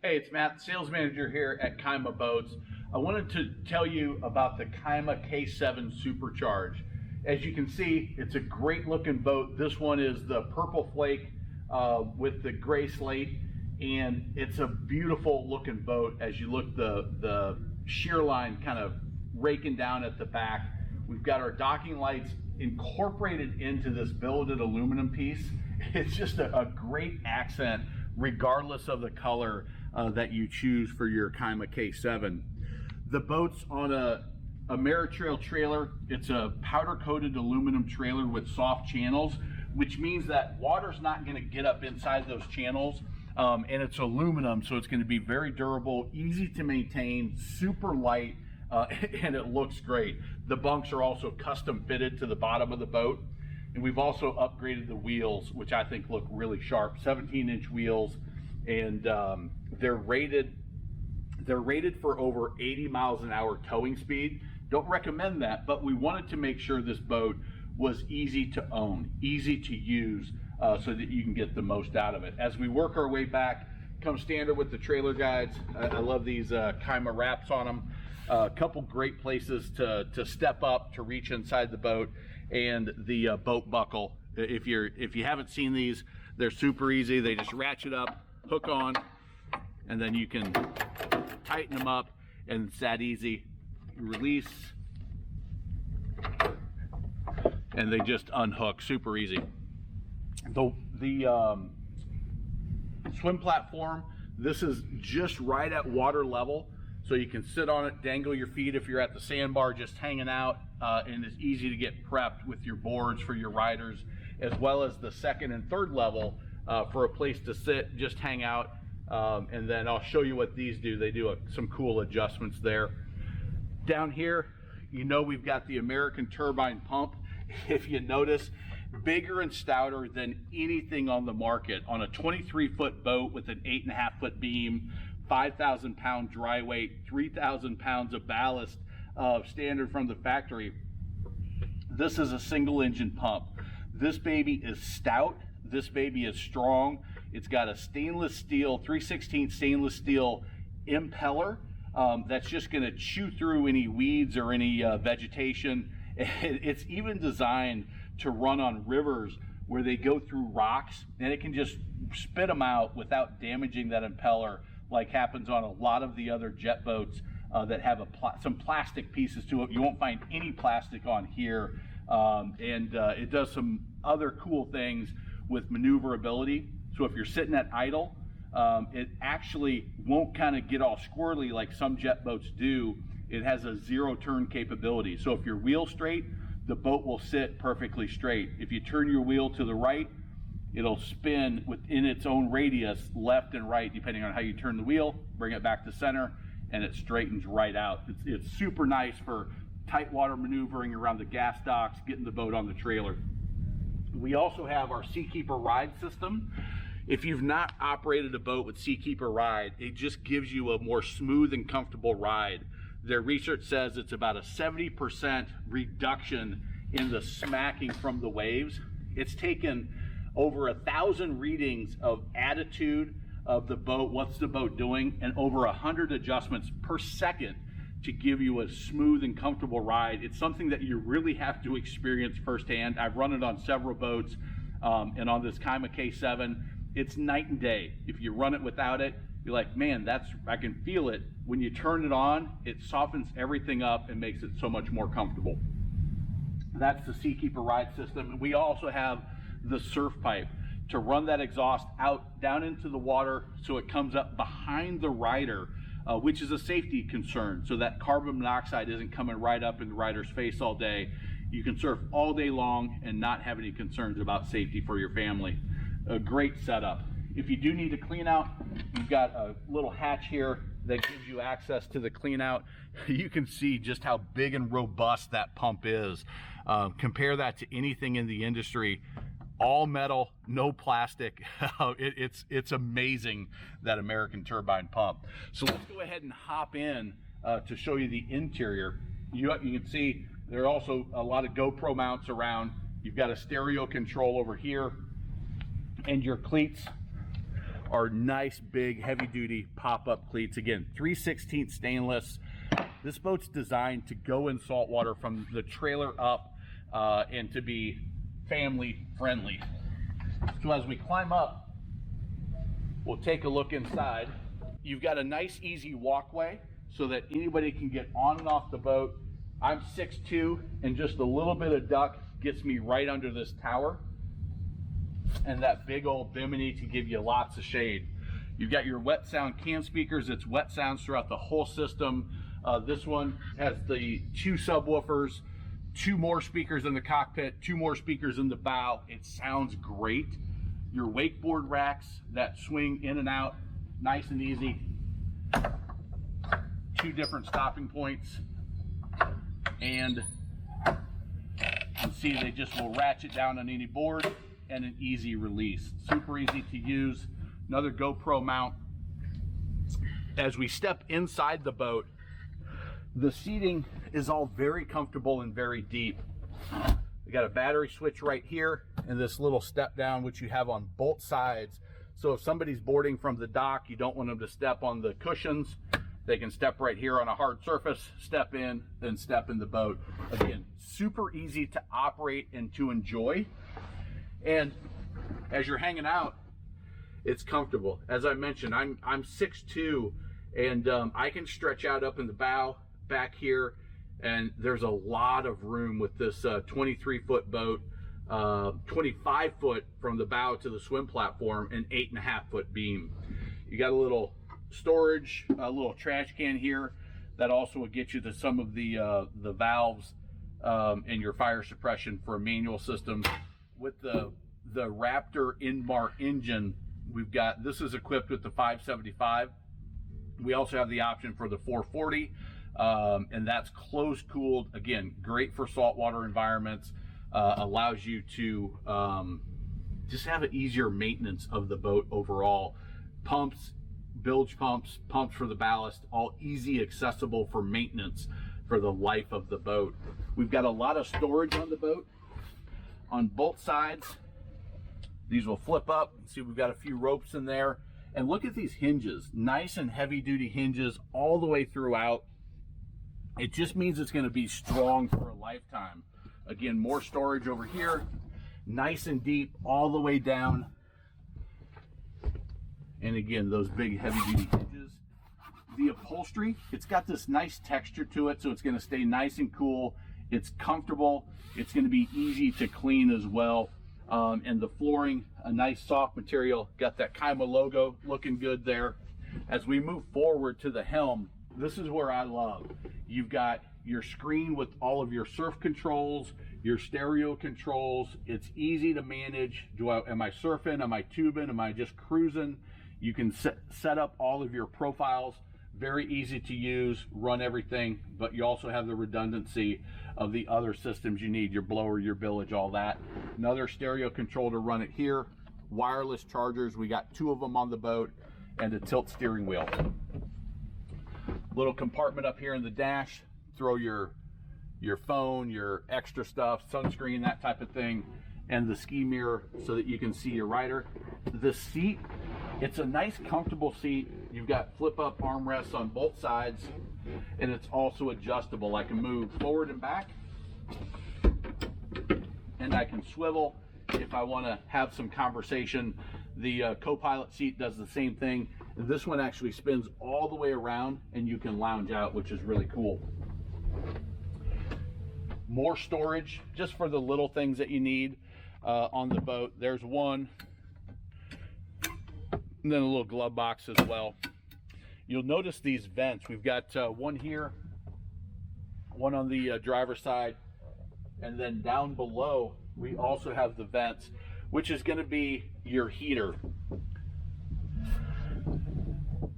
Hey, it's Matt, sales manager here at Kyma Boats. I wanted to tell you about the Kyma K7 Supercharge. As you can see, it's a great looking boat. This one is the purple flake with the gray slate, and it's a beautiful looking boat. As you look, the shear line kind of raking down at the back. We've got our docking lights incorporated into this billeted aluminum piece. It's just a great accent regardless of the color that you choose for your Kyma K7. The boat's on a Ameritrail trailer. It's a powder-coated aluminum trailer with soft channels, which means that water's not going to get up inside those channels, and it's aluminum, so it's going to be very durable, easy to maintain, super light, and it looks great. The bunks are also custom fitted to the bottom of the boat, and we've also upgraded the wheels, which I think look really sharp. 17-inch wheels, and they're rated for over 80 miles an hour towing speed. Don't recommend that, but we wanted to make sure this boat was easy to own, easy to use, so that you can get the most out of it. As we work our way back, come standard with the trailer guides. I love these Kyma wraps on them. A couple great places to step up to reach inside the boat, and the boat buckle. If you haven't seen these, they're super easy. They just ratchet up, hook on, and then you can tighten them up, and it's that easy. You release, and they just unhook, super easy. The swim platform, this is just right at water level, so you can sit on it, dangle your feet if you're at the sandbar just hanging out, and it's easy to get prepped with your boards for your riders, as well as the second and third level for a place to sit, just hang out, and then I'll show you what these do. They do some cool adjustments there. Down here, you know, we've got the American turbine pump. If you notice, bigger and stouter than anything on the market. On a 23-foot boat with an 8.5-foot beam, 5,000 pound dry weight, 3,000 pounds of ballast, standard from the factory. This is a single engine pump. This baby is stout. This baby is strong. It's got a stainless steel, 3/16 stainless steel impeller that's just going to chew through any weeds or any vegetation. It's even designed to run on rivers where they go through rocks, and it can just spit them out without damaging that impeller, like happens on a lot of the other jet boats that have some plastic pieces to it. You won't find any plastic on here, and it does some other cool things with maneuverability. So if you're sitting at idle, it actually won't kind of get all squirrely like some jet boats do. It has a zero turn capability. So if you're wheel straight, the boat will sit perfectly straight. If you turn your wheel to the right, it'll spin within its own radius, left and right, depending on how you turn the wheel, bring it back to center, and it straightens right out. It's super nice for tight water maneuvering around the gas docks, getting the boat on the trailer. We also have our Seakeeper Ride system. If you've not operated a boat with Seakeeper Ride, it just gives you a more smooth and comfortable ride. Their research says it's about a 70% reduction in the smacking from the waves. It's taken over 1,000 readings of attitude of the boat, what's the boat doing, and over 100 adjustments per second to give you a smooth and comfortable ride. It's something that you really have to experience firsthand. I've run it on several boats, and on this Kyma K7, it's night and day. If you run it without it, you're like, man, I can feel it. When you turn it on, it softens everything up and makes it so much more comfortable. That's the Seakeeper Ride system. We also have the surf pipe to run that exhaust out down into the water so it comes up behind the rider, which is a safety concern, so that carbon monoxide isn't coming right up in the rider's face all day. You can surf all day long and not have any concerns about safety for your family. A great setup. If you do need to clean out, you've got a little hatch here that gives you access to the clean out. You can see just how big and robust that pump is. Compare that to anything in the industry. All metal, no plastic. It's amazing, that American turbine pump. So let's go ahead and hop in to show you the interior. You can see there are also a lot of GoPro mounts around. You've got a stereo control over here, and your cleats are nice, big, heavy-duty pop-up cleats. Again, 3/16 stainless. This boat's designed to go in saltwater from the trailer up and to be family-friendly. So as we climb up, we'll take a look inside. You've got a nice, easy walkway so that anybody can get on and off the boat. I'm 6'2", and just a little bit of duck gets me right under this tower. And that big old bimini to give you lots of shade. You've got your wet sound can speakers. It's wet sounds throughout the whole system. This one has the 2 subwoofers, 2 more speakers in the cockpit, 2 more speakers in the bow. It sounds great. Your wakeboard racks that swing in and out, nice and easy. 2 different stopping points. And you can see they just will ratchet down on any board, and an easy release. Super easy to use. Another GoPro mount. As we step inside the boat, the seating is all very comfortable and very deep. We got a battery switch right here and this little step down, which you have on both sides. So if somebody's boarding from the dock, you don't want them to step on the cushions, they can step right here on a hard surface, step in, then step in the boat. Again, super easy to operate and to enjoy. And as you're hanging out, it's comfortable. As I mentioned, I'm 6'2", and I can stretch out up in the bow back here, and there's a lot of room with this 23-foot boat, 25-foot from the bow to the swim platform, and 8.5-foot beam. You got a little storage, a little trash can here that also will get you to some of the valves and your fire suppression for a manual system. With the Raptor Indmar engine, we've got, this is equipped with the 575. We also have the option for the 440, and that's closed cooled. Again, great for saltwater environments. Allows you to just have an easier maintenance of the boat overall. Pumps, bilge pumps, pumps for the ballast, all easy, accessible for maintenance for the life of the boat. We've got a lot of storage on the boat. On both sides, these will flip up. See, we've got a few ropes in there. And look at these hinges, nice and heavy duty hinges all the way throughout. It just means it's going to be strong for a lifetime. Again, more storage over here, nice and deep all the way down. And again, those big heavy duty hinges. The upholstery, it's got this nice texture to it, so it's going to stay nice and cool. It's comfortable. It's going to be easy to clean as well. And the flooring, a nice soft material. Got that Kyma logo looking good there. As we move forward to the helm, this is where I love. You've got your screen with all of your surf controls, your stereo controls. It's easy to manage. Am I surfing? Am I tubing? Am I just cruising? You can set up all of your profiles. Very easy to use, run everything, but you also have the redundancy of the other systems you need, your blower, your bilge, all that. Another stereo control to run it here. Wireless chargers, we got 2 of them on the boat, and a tilt steering wheel. Little compartment up here in the dash, throw your phone, your extra stuff, sunscreen, that type of thing, and the ski mirror so that you can see your rider. The seat, it's a nice comfortable seat. You've got flip up armrests on both sides, and it's also adjustable. I can move forward and back, and I can swivel if I want to have some conversation. The co-pilot seat does the same thing. This one actually spins all the way around, and you can lounge out, which is really cool. More storage just for the little things that you need on the boat. There's one, and then a little glove box as well. You'll notice these vents. We've got one here, one on the driver's side, and then down below we also have the vents, which is going to be your heater.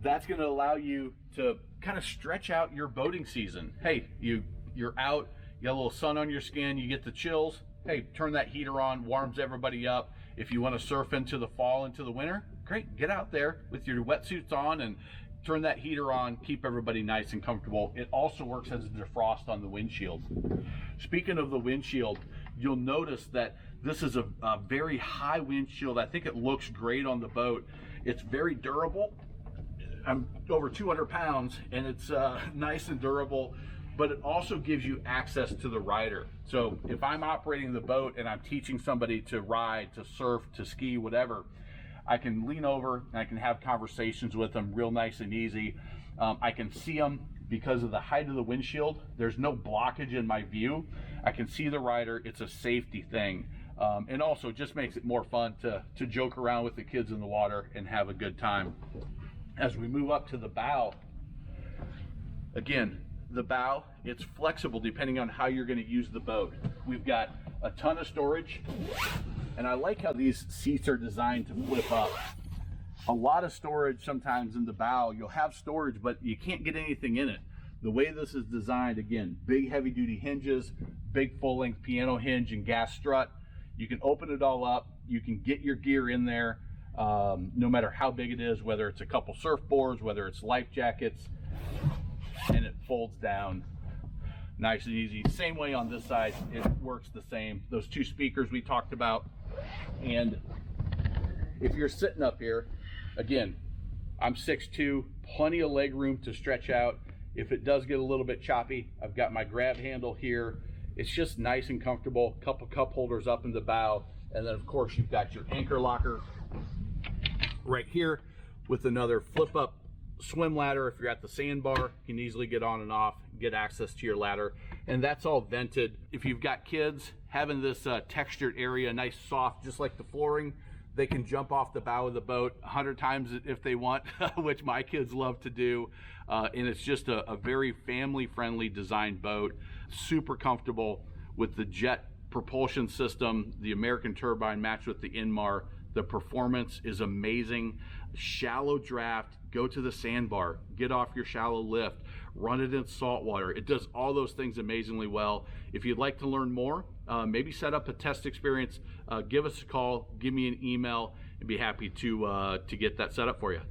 That's going to allow you to kind of stretch out your boating season. Hey, you're out, you got a little sun on your skin, you get the chills. Hey, turn that heater on, warms everybody up. If you want to surf into the fall, into the winter, great, get out there with your wetsuits on and turn that heater on, keep everybody nice and comfortable. It also works as a defrost on the windshield. Speaking of the windshield, you'll notice that this is a very high windshield. I think it looks great on the boat. It's very durable. I'm over 200 pounds, and it's nice and durable, but it also gives you access to the rider. So if I'm operating the boat and I'm teaching somebody to ride, to surf, to ski, whatever, I can lean over and I can have conversations with them real nice and easy. I can see them because of the height of the windshield. There's no blockage in my view. I can see the rider. It's a safety thing. And also just makes it more fun to joke around with the kids in the water and have a good time. As we move up to the bow, again, the bow, it's flexible depending on how you're going to use the boat. We've got a ton of storage, and I like how these seats are designed to flip up. A lot of storage sometimes in the bow. You'll have storage, but you can't get anything in it. The way this is designed, again, big heavy duty hinges, big full length piano hinge and gas strut. You can open it all up. You can get your gear in there. No matter how big it is, whether it's a couple surfboards, whether it's life jackets, and it folds down nice and easy. Same way on this side, it works the same. Those two speakers we talked about. And if you're sitting up here, again, I'm 6'2", plenty of leg room to stretch out. If it does get a little bit choppy, I've got my grab handle here. It's just nice and comfortable. Couple cup holders up in the bow, and then of course you've got your anchor locker right here with another flip up swim ladder. If you're at the sandbar, you can easily get on and off, get access to your ladder, and that's all vented. If you've got kids, having this textured area, nice soft, just like the flooring, they can jump off the bow of the boat 100 times if they want, which my kids love to do. And it's just a very family friendly designed boat, super comfortable with the jet propulsion system, the American turbine matched with the Indmar. The performance is amazing. Shallow draft, go to the sandbar, get off your shallow lift, run it in salt water. It does all those things amazingly well. If you'd like to learn more, maybe set up a test experience, give us a call, give me an email, and be happy to get that set up for you.